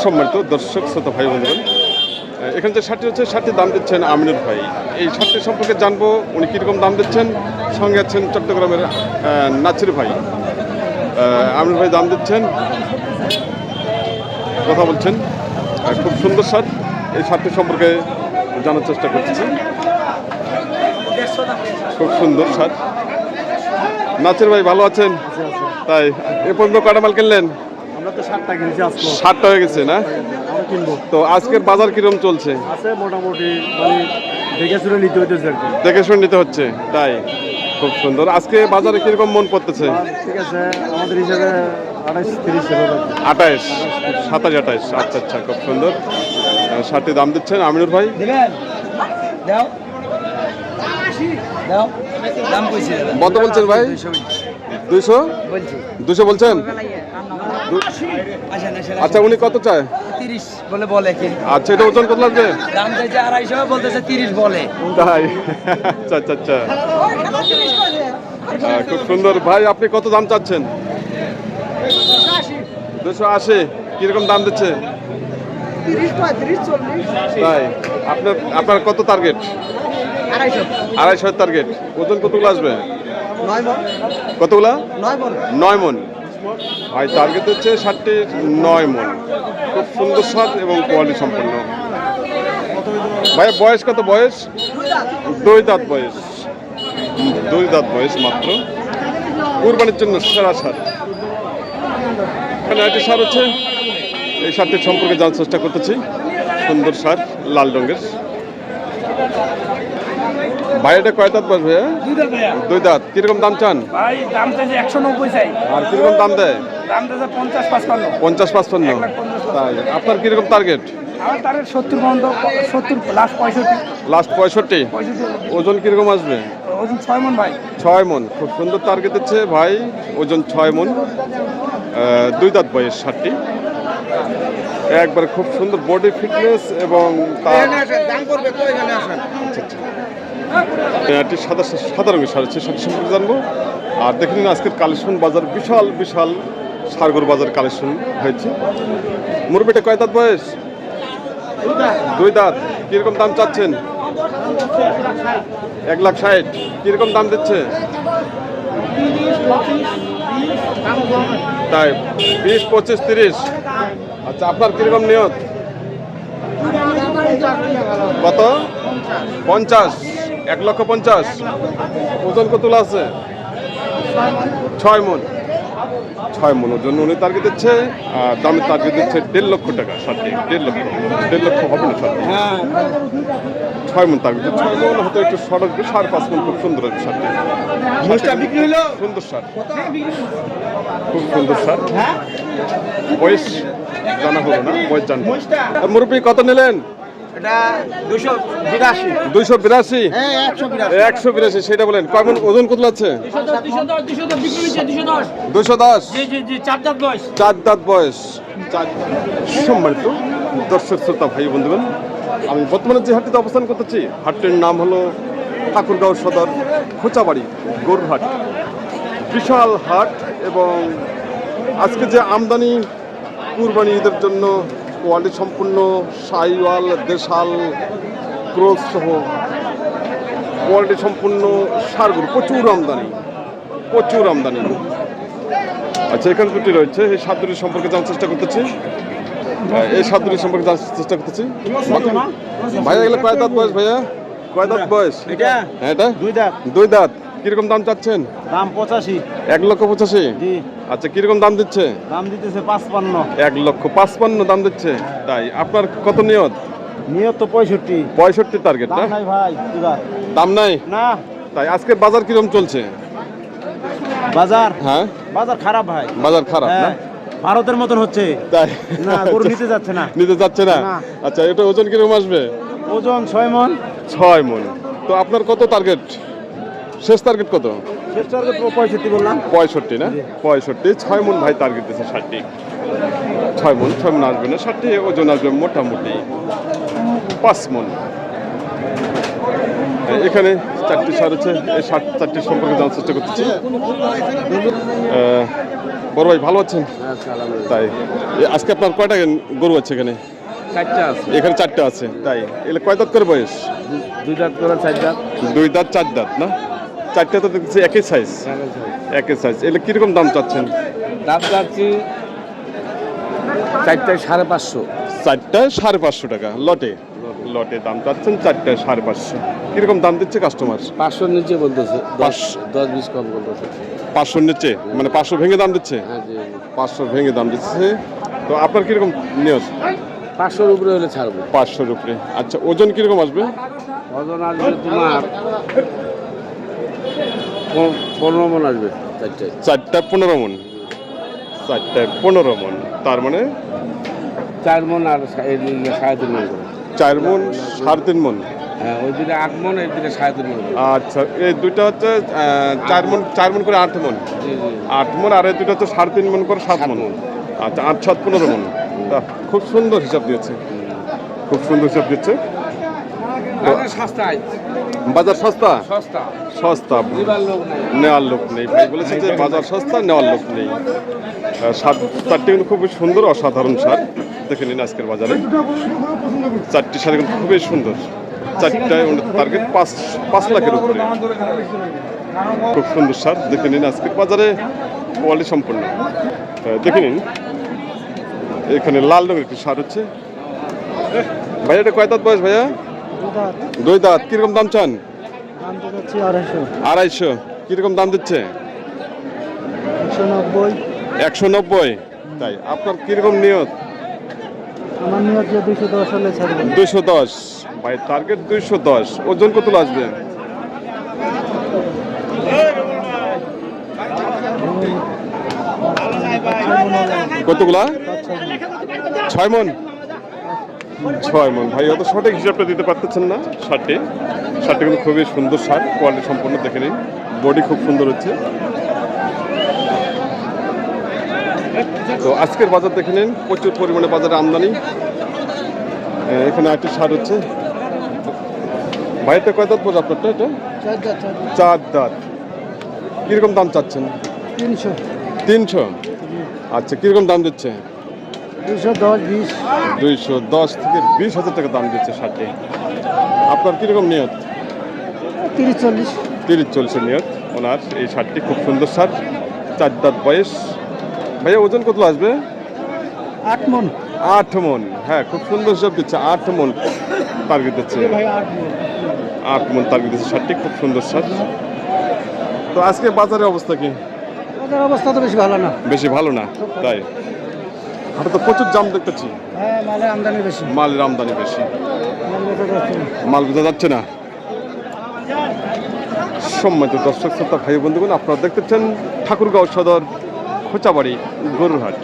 সম্মানিত দর্শক শ্রোতা ভাই বন্ধুগণ, এখানে যে শার্টটি হচ্ছে শার্টটির দাম দিচ্ছেন আমিনুর ভাই। এই শার্টটি সম্পর্কে জানবো উনি কীরকম দাম দিচ্ছেন। সঙ্গে আছেন চট্টগ্রামের নাছির ভাই। আমিনুর ভাই দাম দিচ্ছেন, কথা বলছেন। খুব সুন্দর শার্ট। এই শার্টটি সম্পর্কে জানার চেষ্টা করতেছি। খুব সুন্দর শার্ট। নাছির ভাই ভালো আছেন? তাই এ পর্যন্ত কটা মাল কিনলেন? আমরা তো 7টা কিনছি আজকে। 7টা হয়ে গেছে না? আমরা কিনবো। তো আজকের বাজার কিরকম চলছে? আছে মোটামুটি, মানে দেখে শুনে নিতে হইতেছে আর কি। দেখে শুনে নিতে হচ্ছে, তাই খুব সুন্দর। আজকে বাজারে কিরকম মন পড়তেছে? ঠিক আছে, আমাদের হিসাবে 28-30 হবে। 28, 27, 28। আচ্ছা আচ্ছা, খুব সুন্দর। শার্টটির দাম দিচ্ছেন আমিনুর ভাই। কত বলছেন ভাই? 200 200 বলছেন? আচ্ছা, উনি কত চায়? 30 বলে কি? আচ্ছা, এটা ওজন কত লাগবে? দাম চাইছে 250, বলতেছে 30 বলে। তাই? আচ্ছা আচ্ছা আচ্ছা, খুব সুন্দর। ভাই আপনি কত দাম চাচ্ছেন? 280। কিরকম দাম দিচ্ছে? 30, 35, 40। তাই? আপনার কত টার্গেট? 250 টার্গেট। ওজন কতগুলো আসবে? 9 মণ। কতগুলা? 9 মণ। 9 মণ। ভাই টার্গেট হচ্ছে শার্টটির 9 মণ। খুব সুন্দর শার্ট এবং কোয়ালিটি সম্পন্ন। ভাই বয়স কত? বয়স 2 দাঁত বয়স। 2 দাঁত বয়স মাত্র। কুরবানির জন্য সেরা শার্ট। এখানে একটি শার্ট হচ্ছে, এই শার্টটির সম্পর্কে জানার চেষ্টা করতেছি। সুন্দর শার্ট, লাল রঙের। ভাই এটা কয় দাঁত বয়স ভাইয়া? 2 দাঁত। কিরকম দাম চান? ভাই দাম চাইছে 190 চাই। আর কিরকম দাম দেয়? দাম চাইছে 50-55। 50-55। তাই আপনার কিরকম টার্গেট? আমার টার্গেট 70 পর্যন্ত, 70 লাস্ট 65। লাস্ট 65। ওজন কিরকম আসবে? ওজন 6 মণ ভাই। 6 মণ। খুব সুন্দর টার্গেট দিচ্ছে ভাই, ওজন 6 মণ। 2 দাঁত বয়স শার্টটি। একবার খুব সুন্দর বডি ফিটনেস এবং দাম করবে তো এখানে আসেন। একটি সাদা রঙের শাড়ি হচ্ছে, শাড়ি সম্পর্কে জানবো। আর দেখে নিন আজকের কালেকশন বাজার, বিশাল বিশাল সারগর বাজার কালেকশন হয়েছে। মুরব্বিটা কয় দাঁত বয়স? 2 দাঁত। কিরকম দাম চাচ্ছেন? 1,60,000। কিরকম দাম দিচ্ছে? তাই 20, 25, 30। আচ্ছা, আপনার কিরকম নিয়ত? কত? 50। 1,50,000। ওজন কত আছে? 6 মণ। 6 মণ ওজন উনি টার্গেট দিচ্ছে। আর দামের টার্গেট দিচ্ছে 1.5 লক্ষ টাকা শার্টটি। 1.5 লক্ষ হবে না শার্টটি। 6 মণ টার্গেট। 6 মণ হয়তো একটু শর্ট আসবে, 5.5 মণ। খুব সুন্দর হবে শার্টটি। বিক্রি হলো। সুন্দর শার্ট, খুব সুন্দর শার্ট। বয়স জানা হলো না, বয়স জানবো। মুরব্বী কত নিলেন? এটা 282। 282। হ্যাঁ, 182। 182 সেটা বলেন। কয়মন ওজন কত আছে? 210 বিক্রি হচ্ছে 210। 210। জি 4 দাঁত বয়স। 4 দাঁত বয়স। সম্মানিত দর্শক শ্রোতা ভাই বন্ধুগণ, আমি বর্তমানে যে হাটটিতে অবস্থান করতেছি, হাটটির নাম হলো ঠাকুরগাঁও সদর খোঁচাবাড়ি গরুর হাট। বিশাল হাট এবং আজকে যে আমদানি কুরবানি ঈদের জন্য কোয়ালিটি সম্পূর্ণ শাহিওয়াল, দেশাল, ক্রস সহ কোয়ালিটি সম্পূর্ণ সারগরু প্রচুর আমদানি, প্রচুর আমদানি। আচ্ছা, এখানে দুটি রয়েছে। এই সাত দুটির সম্পর্কে জানার চেষ্টা করতেছি। এই সাত দুটির সম্পর্কে জানার চেষ্টা করতেছি। ভাইয়া এগুলো কয় দাঁত বয়স? ভাইয়া কয় দাঁত বয়স? এটা হ্যাঁ, এটা 2 দাঁত। 2 দাঁত। কিরকম দাম চাচ্ছেন? দাম 85। 1,85,000। জি। আচ্ছা, কিরকম দাম দিচ্ছে? দাম দিতেছে 55। 1,55,000 দাম দিচ্ছে। তাই আপনার কত নিয়ত? নিয়ত তো 65। 65 টার্গেট না? দাম নাই ভাই এবার। দাম নাই? না। তাই আজকের বাজার কিরকম চলছে? বাজার হ্যাঁ, বাজার খারাপ ভাই। বাজার খারাপ না? হ্যাঁ, ভারতের মতন হচ্ছে। তাই না, গরু নিতে যাচ্ছে না। নিতে যাচ্ছে না? না। আচ্ছা, এটা ওজন কিরকম আসবে? ওজন 6 মণ। 6 মণ। তো আপনার কত টার্গেট? শেষ টার্গেট কত? শেষ টার্গেট 65 বললাম। 65 না? 65। 6 মণ ভাই টার্গেট দিচ্ছে শার্টটি। 6 মণ আসবে না শার্টটি। ওজন আসবে মোটামুটি 5 মণ। এখানে 4টি শার্ট আছে। এই 4টি সম্পর্কে জানার চেষ্টা করতেছি। বড় ভাই ভালো আছেন? তাই আজকে আপনার কয়টা গরু আছে এখানে? 4টা আছে, এখানে 4টা আছে। তাই এগুলো কয় দাঁত করে বয়স? 2 দাঁত করে 4 দাঁত। 2 দাঁত 4 দাঁত না? 4টা তো দেখছি একই সাইজ। একই সাইজ। এগুলো কিরকম দাম চাচ্ছেন? দাম চাচ্ছি 4টায় 550। 4টায় 550 টাকা লটে। লটে দাম চাচ্ছেন 4টায় 550। কিরকম দাম দিচ্ছে কাস্টমার? 500 নিচে বলতেছে, 500 10-20 কম বলতেছে। 500 নিচে মানে 500 ভেঙে দাম দিচ্ছে? হ্যাঁ জি, 500 ভেঙে দাম দিচ্ছে। তো আপনার কিরকম নিয়ত? 500-র উপরে হলে ছাড়বো। 500-র উপরে। আচ্ছা ওজন কিরকম আসবে? ওজন আসবে তোমার 15 মণ আসবে 4টায়। 4টায় 15 মণ। 4টায় 15 মণ। তার মানে 4 মণ আর 3.5 মণ করে। 4 মণ 3.5 মণ। হ্যাঁ, ওই দিকে 8 মণ, এই দিকে 3.5 মণ করে। আচ্ছা এই দুইটা হচ্ছে 4 মণ করে 8 মণ। জি জি। 8 মণ আর এই দুইটা হচ্ছে 3.5 মণ করে 7 মণ। আচ্ছা 8 7 15 মণ। বাহ, খুব সুন্দর হিসাব দিয়েছে। খুব সুন্দর হিসাব দিচ্ছে। বাজার সস্তায়, বাজার সস্তা? সস্তা, সস্তা। দিবার লোক নাই। নেওয়ার লোক নেই। ভাই বলেছে যে বাজার সস্তা, নেওয়ার লোক নেই। সারটি কিন্তু খুবই সুন্দর, অসাধারণ সার। দেখে নিন আজকের বাজারে 4টি সার কিন্তু খুবই সুন্দর। 4টায় টার্গেট 5 লাখের উপরে। খুব সুন্দর সার। দেখে নিন আজকের বাজারে কোয়ালিটি সম্পন্ন। দেখে নিন এখানে লাল রঙের একটি সার হচ্ছে। ভাইয়া এটা কয় দাঁত বয়স ভাইয়া? 2 দাঁত। কিরকম দাম চান? 250। কিরকম দাম দিচ্ছে? 190। তাই আপনার কিরকম নিয়ত? আমার নিয়ত যে 210 হলে ছাড়বো। 210। ভাই টার্গেট 210। ওজন কত আসবে? কতগুলা? 6 মণ। 6 মণ। ভাই অত সঠিক হিসাবটা দিতে পারতেছেন না। শার্টটি কিন্তু খুবই সুন্দর শার্ট, কোয়ালিটি সম্পূর্ণ। দেখে নিন বডি খুব সুন্দর হচ্ছে। তো আজকের বাজার দেখে নিন, প্রচুর পরিমাণে বাজারে আমদানি। এখানে একটি শার্ট হচ্ছে। ভাইটা কয় দাঁত পড়ে আপনারটা? এটা 4 দাঁত। কিরকম দাম চাচ্ছেন? 300। 300। আচ্ছা কিরকম দাম দিচ্ছে? 210 20। 210 থেকে 20,000 টাকা দাম দিচ্ছে শার্টে। আপনার কিরকম নিয়ত? 30 40। 30-40 নিয়ত ওনার। এই শার্টটি খুব সুন্দর শার্ট, 4 দাঁত বয়স। ভাইয়া ওজন কত আসবে? 8 মণ। 8 মণ। হ্যাঁ খুব সুন্দর হিসাব দিচ্ছে। 8 মণ টার্গেট দিচ্ছে। 8 মণ টার্গেট দিচ্ছে। শার্টটি খুব সুন্দর শার্ট। তো আজকে বাজারের অবস্থা কি? বাজার অবস্থা তো বেশি ভালো না। বেশি ভালো না? তাই হাটে তো প্রচুর জাম দেখতেছি। হ্যাঁ, মালের আমদানি বেশি। মালের আমদানি বেশি, মাল বেচা যাচ্ছে না। মাল বোঝা যাচ্ছে না। সম্মানিত দর্শক শ্রোতা ভাই বন্ধুগণ, আপনারা দেখতেছেন ঠাকুরগাঁও সদর খোঁচাবাড়ি গরুর হাট।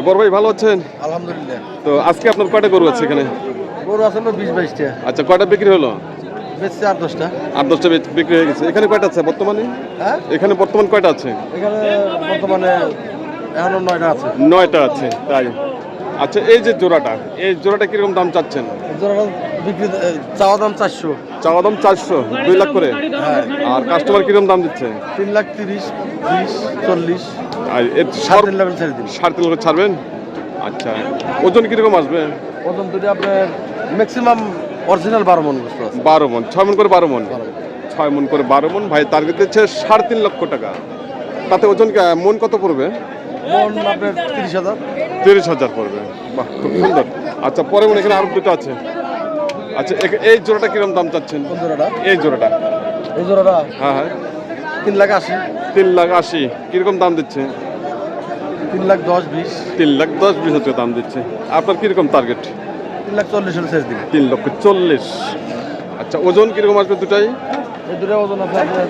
বড় ভাই ভালো আছেন? আলহামদুলিল্লাহ। তো আজকে আপনার কয়টা গরু আছে এখানে? গরু আসলে 20-22টা। আচ্ছা কয়টা বিক্রি হলো? বেচছে 8-10টা। 8-10টা বিক্রি হয়ে গেছে। এখানে কয়টা আছে বর্তমানে? হ্যাঁ, এখানে বর্তমান কয়টা আছে? এখানে বর্তমানে এখনো 9টা আছে। 9টা আছে। তাই আচ্ছা এই যে জোড়াটা, এই জোড়াটা কিরকম দাম চাচ্ছেন? জোড়াটা বিক্রি চাওয়া দাম 400। চাওয়া দাম 400, 2 লাখ করে। হ্যাঁ, আর কাস্টমার কিরকম দাম দিচ্ছে? 3,30,000, 20, 40, আর এর 3.5 লেভেল ছেড়ে দিন। 3.5 করে ছাড়বেন? আচ্ছা ওজন কিরকম আসবে? ওজন দুটো আপনার ম্যাক্সিমাম অরিজিনাল 12 মণ বস্তু আছে। 12 মণ। 6 মণ করে 12 মণ। 6 মণ করে 12 মণ। ভাই টার্গেট দিচ্ছে 3.5 লক্ষ টাকা। তাতে ওজন মণ কত পড়বে? মণ আপনার 30,000। 30,000 পড়বে। বাহ খুব সুন্দর। আচ্ছা পরে মনে এখানে আরো দুটো আছে। আচ্ছা এই জোড়াটা কিরকম দাম চাচ্ছেন? কোন জোড়াটা? এই জোড়াটা? এই জোড়াটা হ্যাঁ হ্যাঁ 3,80,000। 3,80,000 কিরকম দাম দিচ্ছে? 3,10,000, 20, 3,10,000 দাম দিচ্ছে। আপনার কিরকম টার্গেট? 3,40,000 হলে ছেড়ে দিন। 3,40,000। আচ্ছা ওজন কিরকম আসবে দুটাই? এই দুটো ওজন আছে আপনার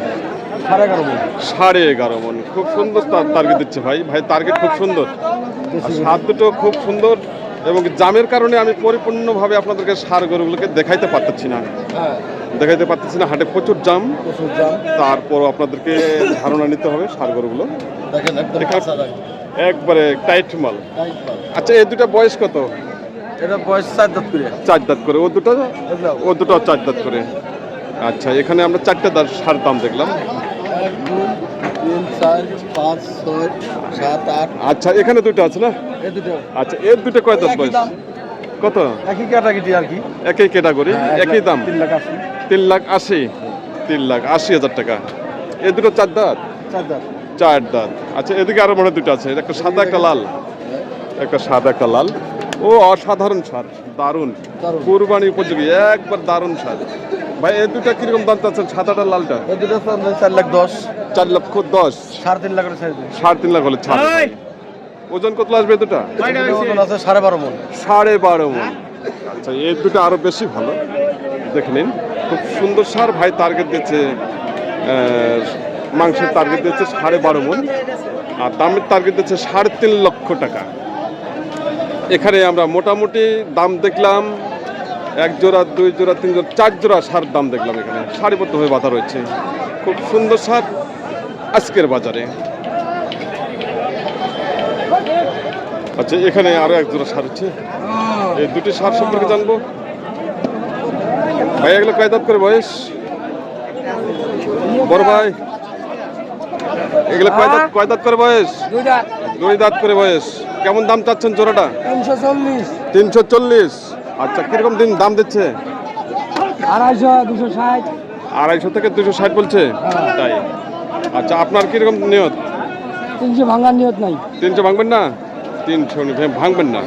11.5 মণ। 11.5 মণ। খুব সুন্দর টার্গেট দিচ্ছে ভাই। ভাই টার্গেট খুব সুন্দর। আর স্বাদ দুটো খুব সুন্দর এবং জামের কারণে আমি পরিপূর্ণভাবে আপনাদেরকে সার গরুগুলোকে দেখাইতে পারতেছি না। হ্যাঁ, হাটে প্রচুর জাম। প্রচুর দাম। তারপরও আপনাদেরকে ধারণা নিতে হবে সার গরুগুলো দেখেন একদম এখানে- কাঁচা দাগ। একবারে টাইট মাল। আচ্ছা এই দুটা বয়স কত? এটা বয়স 4 দাঁত করে। 4 দাঁত করে। ও দুটো এগুলো ও দুটো 4 দাঁত করে। আচ্ছা এখানে আমরা 4টে সার দাম দেখলাম। 1, 2, 4 5 6 7 8 আচ্ছা এখানে দুটো আছে না? এই দুটো আচ্ছা এর দুটো কয় দাঁত বয়স? কত? একই ক্যাটাগরি আর কি। একই ক্যাটাগরি, একই দাম। 3,80,000 3,80,000 3,80,000 টাকা। এ দুটো চার দাঁত? 4 দাঁত। চার দাঁত। আচ্ছা এদিকে আরো মনে হয় দুটো আছে, একটা সাদা একটা লাল। একটা সাদা একটা লাল। ও অসাধারণ সার, দারুণ দারুণ। কুরবানি উপযোগী, একবার দারুণ সার। ভাই এই দুটা কিরকম দাম চাচ্ছেন? সাদাটা লালটা? এই দুটো 4,10,000 4,10,000 3.5 লাখ করে ছেড়ে দিন। 3.5 লাখ হলে ছাড়। ওজন কত আসবে দুটা? ওজন আছে 12.5 মণ। 12.5 মণ। আচ্ছা এই দুটো আরো বেশি ভালো, দেখে নিন খুব সুন্দর সার। ভাই টার্গেট দিচ্ছে মাংসের টার্গেট দিচ্ছে 12.5 মণ, আর দামের টার্গেট দিচ্ছে 3.5 লক্ষ টাকা। এখানে আমরা মোটামুটি দাম দেখলাম 1 জোড়া 2 জোড়া 3 জোড়া 4 জোড়া সার দাম দেখলাম। এখানে সারিবদ্ধভাবে বাঁধা রয়েছে, খুব সুন্দর সার আজকের বাজারে। আচ্ছা এখানে আরো 1 জোড়া সার হচ্ছে, এই দুটি সার সম্পর্কে জানবো। ভাই এগুলো কয় দাঁত করে বয়স? বড় ভাই এগুলো কয় দাঁত করে বয়স? 2 দাঁত। 2 দাঁত করে বয়স। কেমন দাম চাচ্ছেন জোড়াটা? 340 340। আচ্ছা কিরকম দিন দাম দিচ্ছে? 250 260 250 থেকে 260 বলছে, তাই? আচ্ছা আপনার কিরকম নিয়ত? 300 ভাঙার নিয়ত নাই। 300 ভাঙবেন না? 300 ভাঙবেন না।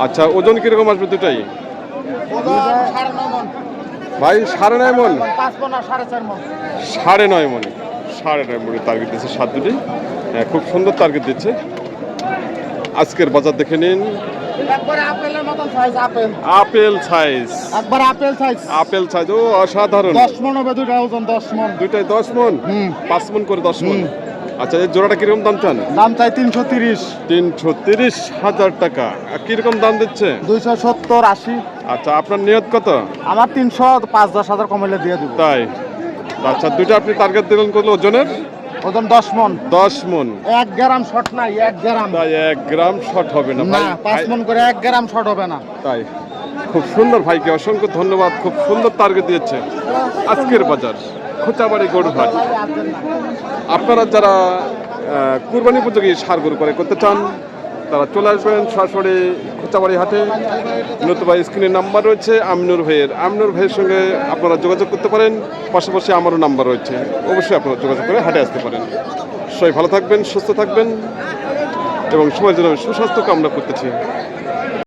আচ্ছা ওজন কিরকম আসবে দুটাই? ভাই 9.5 মণ। 5 মণ আর 4.5 মণ। 9.5 মণ। 9.5 মণের টার্গেট দিচ্ছে সাত দুটি। হ্যাঁ, খুব সুন্দর টার্গেট দিচ্ছে। আজকের বাজার দেখে নিন। একবারে আপেলের মতন সাইজ আপেল। আপেল সাইজ, একবার আপেল সাইজ। আপেল সাইজ, ও অসাধারণ। 10 মণ হবে দুটো ওজন 10 মণ। দুইটাই 10 মণ, 5 মণ করে 10 মণ। আচ্ছা এই জোড়াটা কিরকম দাম চান? দাম চাই 330 330,000 টাকা। আর কিরকম দাম দিচ্ছে? 270 80। আচ্ছা আপনার নিয়ত কত? আমার 300 5-10 হাজার কমাইলে দিয়ে দেব। তাই? আচ্ছা দুইটা আপনি টার্গেট দিলেন কত ওজনের? ওজন 10 মণ। 10 মণ। 1 গ্রাম শর্ট নাই, 1 গ্রাম। তাই 1 গ্রাম শর্ট হবে না না, ভাই? 5 মণ করে 1 গ্রাম শর্ট হবে না। তাই খুব সুন্দর, ভাইকে অসংখ্য ধন্যবাদ। খুব সুন্দর টার্গেট দিয়েছে আজকের বাজার খোঁচাবাড়ি গরুহাট। আপনারা যারা কুরবানি উপযোগী সার গরু করে করতে চান তারা চলে আসবেন সরাসরি খোঁচাবাড়ি হাটে। নতুবা স্ক্রিনের নাম্বার রয়েছে আমিনুর ভাইয়ের সঙ্গে আপনারা যোগাযোগ করতে পারেন। পাশাপাশি আমারও নাম্বার রয়েছে, অবশ্যই আপনারা যোগাযোগ করে হাটে আসতে পারেন। সবাই ভালো থাকবেন, সুস্থ থাকবেন এবং সবার জন্য সুস্বাস্থ্য কামনা করতেছি।